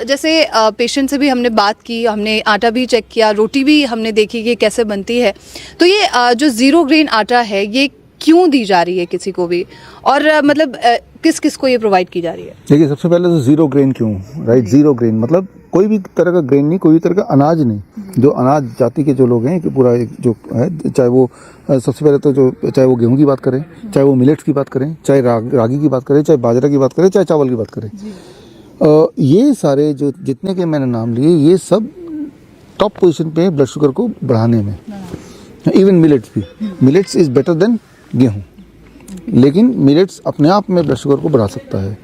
जैसे पेशेंट से भी हमने बात की, हमने आटा भी चेक किया, रोटी भी हमने देखी कि कैसे बनती है। तो ये जो ज़ीरो ग्रेन आटा है ये क्यों दी जा रही है किसी को भी, और मतलब किस किस को ये प्रोवाइड की जा रही है? देखिए, सबसे पहले तो ज़ीरो ग्रेन क्यों, राइट? ज़ीरो ग्रेन मतलब कोई भी तरह का ग्रेन नहीं, कोई भी तरह का अनाज नहीं। जो अनाज जाति के जो लोग हैं कि पूरा एक जो है, चाहे वो सबसे पहले तो जो चाहे वो गेहूं की बात करें, चाहे वो मिलेट्स की बात करें, चाहे रागी की बात करें, चाहे बाजरा की बात करें, चाहे चावल की बात करें, ये सारे जो जितने के मैंने नाम लिए ये सब टॉप पोजीशन पे ब्लड शुगर को बढ़ाने में। इवन मिलेट्स भी, मिलेट्स इज़ बेटर देन गेहूँ, लेकिन मिलेट्स अपने आप में ब्लड शुगर को बढ़ा सकता है।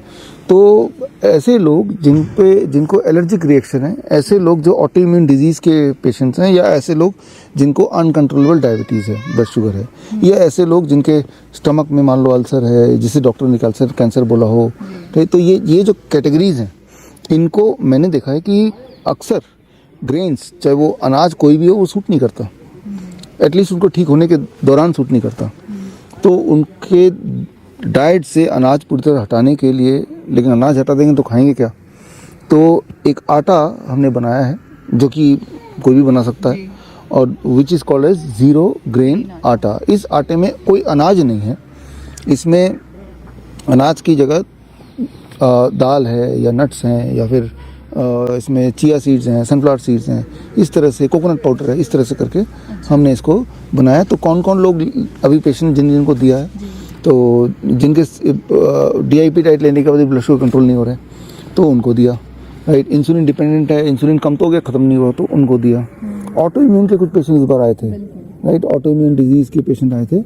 तो ऐसे लोग जिनको एलर्जिक रिएक्शन है, ऐसे लोग जो ऑटो इम्यून डिजीज़ के पेशेंट्स हैं, या ऐसे लोग जिनको अनकंट्रोलेबल डायबिटीज़ है, ब्लड शुगर है, या ऐसे लोग जिनके स्टमक में मान लो अल्सर है, जिसे डॉक्टर ने अल्सर कैंसर बोला हो, तो ये जो कैटेगरीज हैं, इनको मैंने देखा है कि अक्सर ग्रेन्स, चाहे वो अनाज कोई भी हो, वो सूट नहीं करता, एटलीस्ट उनको ठीक होने के दौरान सूट नहीं करता। तो उनके डाइट से अनाज पूरी तरह हटाने के लिए, लेकिन अनाज हटा देंगे तो खाएंगे क्या? तो एक आटा हमने बनाया है जो कि कोई भी बना सकता है, और which is called as zero grain आटा। इस आटे में कोई अनाज नहीं है, इसमें अनाज की जगह दाल है या नट्स हैं, या फिर इसमें चिया सीड्स हैं, सनफ्लावर सीड्स हैं, इस तरह से कोकोनट पाउडर है, इस तरह से करके हमने इसको बनाया। तो कौन कौन लोग अभी पेशेंट जिनको दिया है, तो जिनके DIP डाइट लेने के बाद ब्लड शुगर कंट्रोल नहीं हो रहे, तो उनको दिया, राइट? इंसुलिन डिपेंडेंट है, इंसुलिन कम तो हो गया, ख़त्म नहीं हुआ, तो उनको दिया। ऑटो इम्यून के कुछ पेशेंट इस बार आए थे, राइट? ऑटो इम्यून डिजीज़ के पेशेंट आए थे,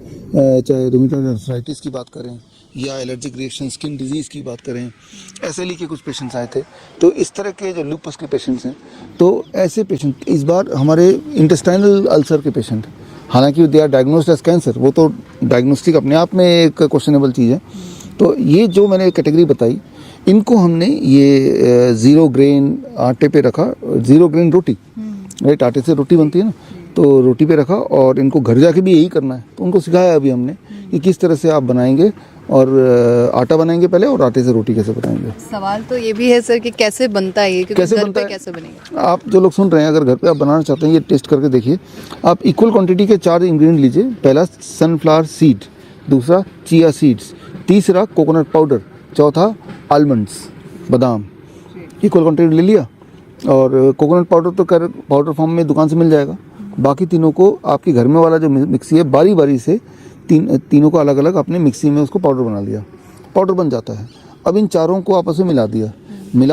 चाहे रूमेटॉइड आर्थराइटिस की बात करें या एलर्जिक रिएक्शन स्किन डिजीज़ की बात करें, SLE के कुछ पेशेंट्स आए थे। तो इस तरह के जो लूपस के पेशेंट्स हैं, तो ऐसे पेशेंट इस बार हमारे इंटेस्टाइनल अल्सर के पेशेंट, हालांकि they are diagnosed as cancer, वो तो डायग्नोस्टिक अपने आप में एक क्वेश्चनेबल चीज़ है। तो ये जो मैंने कैटेगरी बताई, इनको हमने ये ज़ीरो ग्रेन आटे पे रखा, ज़ीरो ग्रेन रोटी, राइट? आटे से रोटी बनती है ना, तो रोटी पे रखा, और इनको घर जाके भी यही करना है। तो उनको सिखाया अभी हमने कि किस तरह से आप बनाएंगे, और आटा बनाएंगे पहले, और आटे से रोटी कैसे बनाएंगे। सवाल तो ये भी है सर कि कैसे बनता है ये, कैसे घर बनता पे है? कैसे बनेगा? आप जो लोग सुन रहे हैं, अगर घर पे आप बनाना चाहते हैं, ये टेस्ट करके देखिए। आप इक्वल क्वांटिटी के 4 इंग्रेडिएंट लीजिए। पहला सनफ्लावर सीड, दूसरा चिया सीड्स, तीसरा कोकोनट पाउडर, चौथा आलमंड्स, बादाम। इक्वल क्वांटिटी ले लिया, और कोकोनट पाउडर तो पाउडर फॉर्म में दुकान से मिल जाएगा। बाकी तीनों को आपके घर में वाला जो मिक्सी है, बारी बारी से तीनों को अलग अलग अपने मिक्सी में उसको पाउडर बना लिया, पाउडर बन जाता है। अब इन चारों को आपस में मिला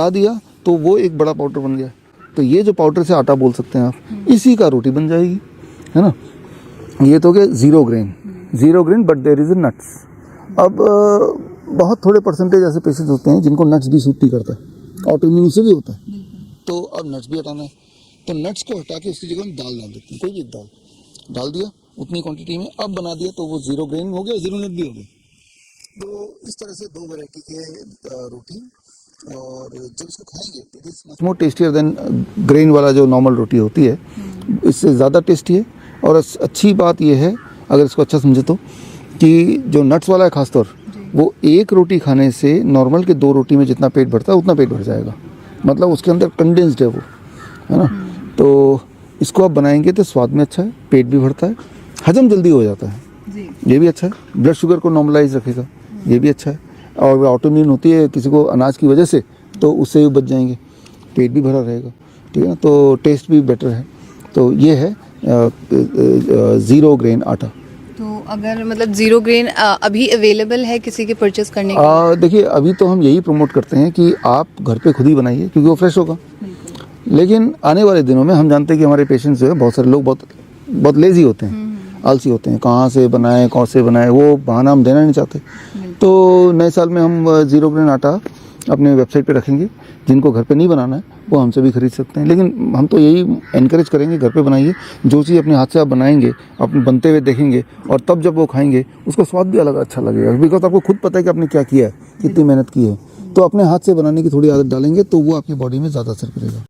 दिया तो वो एक बड़ा पाउडर बन गया। तो ये जो पाउडर से आटा बोल सकते हैं आप, इसी का रोटी बन जाएगी, है ना? ये तो क्या zero grain but there is nuts. अब बहुत थोड़े परसेंटेज ऐसे पेशेंट होते हैं जिनको नट्स भी सूट नहीं करता है, ऑटो इम्यून से भी होता है। तो अब नट्स भी हटाना है, तो नट्स को हटा के उसकी जगह हम दाल डाल देते हैं, कोई भी एक दाल डाल दिया उतनी क्वांटिटी में, अब बना दिया, तो वो ज़ीरो ग्रेन हो गया, ज़ीरो नट भी हो गया। तो इस तरह से 2 वैरायटी के रोटी, और जब इसको खाएंगे it is much more tastier than grain वाला जो नॉर्मल रोटी होती है, इससे ज़्यादा टेस्टी है। और अच्छी बात यह है, अगर इसको अच्छा समझे तो, कि जो नट्स वाला है खासतौर, वो एक रोटी खाने से नॉर्मल के 2 रोटी में जितना पेट भरता है उतना पेट भर जाएगा, मतलब उसके अंदर कंडेंस्ड है वो, है ना? तो इसको आप बनाएंगे तो स्वाद में अच्छा है, पेट भी भरता है, हजम जल्दी हो जाता है, ये भी अच्छा है, ब्लड शुगर को नॉर्मलाइज रखेगा, ये भी अच्छा है। और ऑटो इम्यून होती है किसी को अनाज की वजह से, तो उससे भी बच जाएंगे, पेट भी भरा रहेगा, ठीक है ना? तो टेस्ट भी बेटर है। तो ये है ज़ीरो ग्रेन आटा। तो अगर मतलब ज़ीरो ग्रेन अभी अवेलेबल है किसी के परचेस करने के लिए? देखिए, अभी तो हम यही प्रमोट करते हैं कि आप घर पे खुद ही बनाइए, क्योंकि वो फ्रेश होगा। लेकिन आने वाले दिनों में हम जानते हैं कि हमारे पेशेंट्स जो है, बहुत सारे लोग बहुत लेजी होते हैं, आलसी होते हैं, कहाँ से बनाएं कौन से बनाएं, वो बहाना हम देना नहीं चाहते। तो नए साल में हम ज़ीरो ग्रेन आटा अपने वेबसाइट पे रखेंगे, जिनको घर पे नहीं बनाना है वो हमसे भी खरीद सकते हैं। लेकिन हम तो यही एनकरेज करेंगे, घर पे बनाइए। जो चीज़ अपने हाथ से आप बनाएंगे, अपने बनते हुए देखेंगे, और तब जब वो खाएंगे उसका स्वाद भी अलग अच्छा लगेगा, बिकॉज आपको खुद पता है कि आपने क्या किया है, कितनी मेहनत की है। तो अपने हाथ से बनाने की थोड़ी आदत डालेंगे तो वो आपकी बॉडी में ज़्यादा असर करेगा।